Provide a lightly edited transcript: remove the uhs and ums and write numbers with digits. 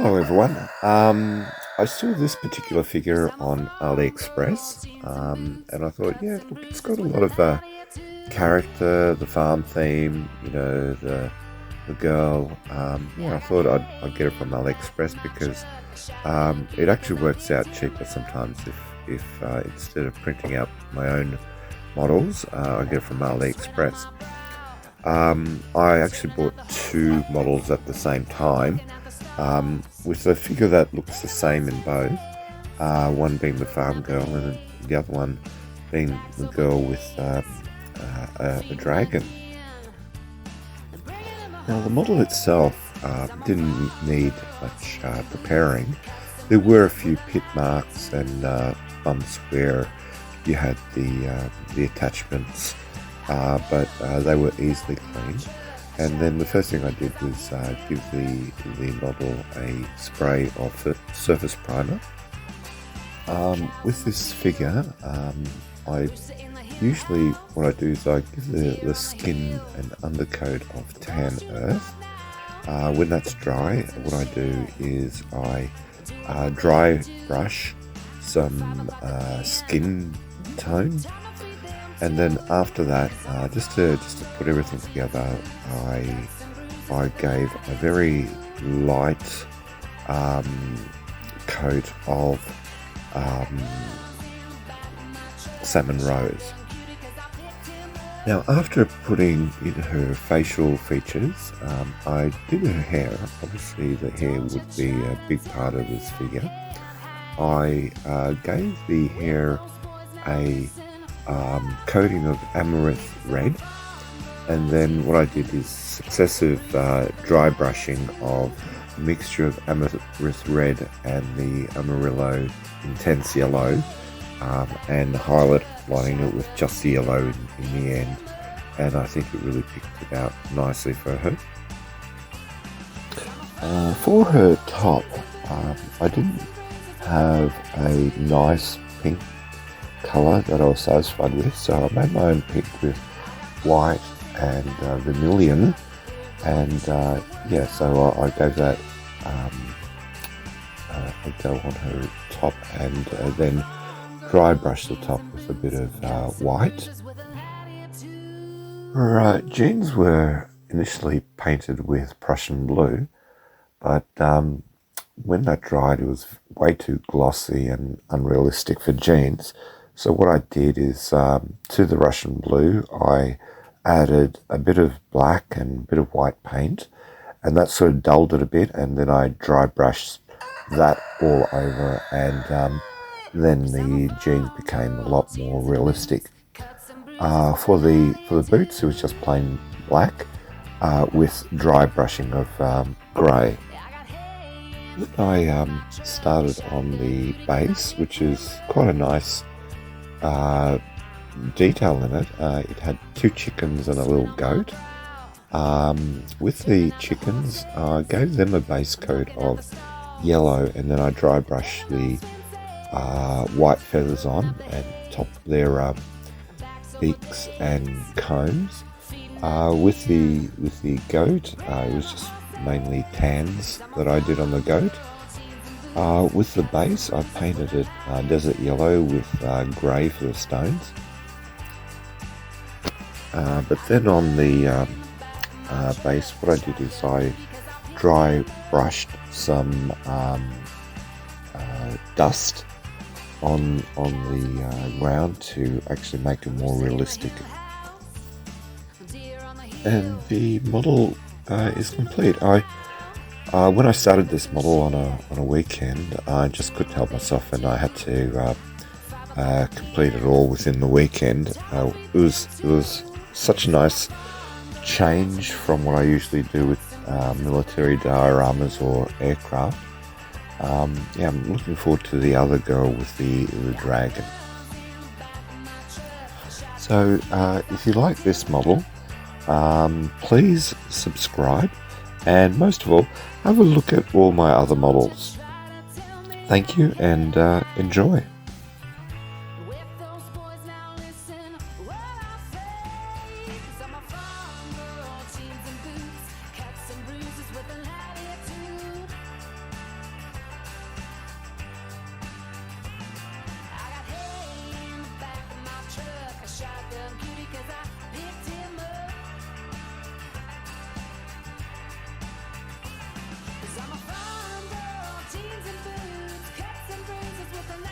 Hello everyone. I saw this particular figure on Aliexpress, and I thought, yeah, look, it's got a lot of character, the farm theme, the girl. I thought I'd get it from Aliexpress because it actually works out cheaper sometimes if instead of printing out my own models, I get it from Aliexpress. I actually bought two models at the same time, with a figure that looks the same in both, one being the farm girl and the other one being the girl with a dragon. Now the model itself didn't need much preparing. There were a few pit marks and bumps where you had the attachments, but they were easily cleaned. And then the first thing I did was give the model a spray of surface primer. With this figure, I usually what I do is I give the skin an undercoat of tan earth. When that's dry, what I do is I dry brush some skin tone. And then after that, just to put everything together, I gave a very light coat of salmon rose. Now, after putting in her facial features, I did her hair. Obviously, the hair would be a big part of this figure. I gave the hair a coating of amaranth red, and then what I did is successive dry brushing of a mixture of amaranth red and the Amarillo intense yellow, and highlighting it with just the yellow in the end, and I think it really picked it out nicely for her. For her top, I didn't have a nice pink colour that I was satisfied with, so I made my own pink with white and vermilion, and so I gave that a go on her top, and then dry brush the top with a bit of white. Her jeans were initially painted with Prussian blue, but when that dried it was way too glossy and unrealistic for jeans. So what I did is, to the Russian blue, I added a bit of black and a bit of white paint, and that sort of dulled it a bit, and then I dry brushed that all over, and then the jeans became a lot more realistic. For the boots, it was just plain black, with dry brushing of grey. I started on the base, which is quite a nice detail in it. It had two chickens and a little goat. With the chickens, I gave them a base coat of yellow, and then I dry brushed the white feathers on and topped their beaks and combs. With the goat, it was just mainly tans that I did on the goat. With the base, I painted it desert yellow with grey for the stones. But then on the base, what I did is I dry brushed some dust on the ground to actually make it more realistic. And the model is complete. When I started this model on a weekend, I just couldn't help myself, and I had to complete it all within the weekend. It was such a nice change from what I usually do with military dioramas or aircraft. I'm looking forward to the other girl with the dragon. So if you like this model, please subscribe, and most of all, have a look at all my other models. Thank you, and enjoy.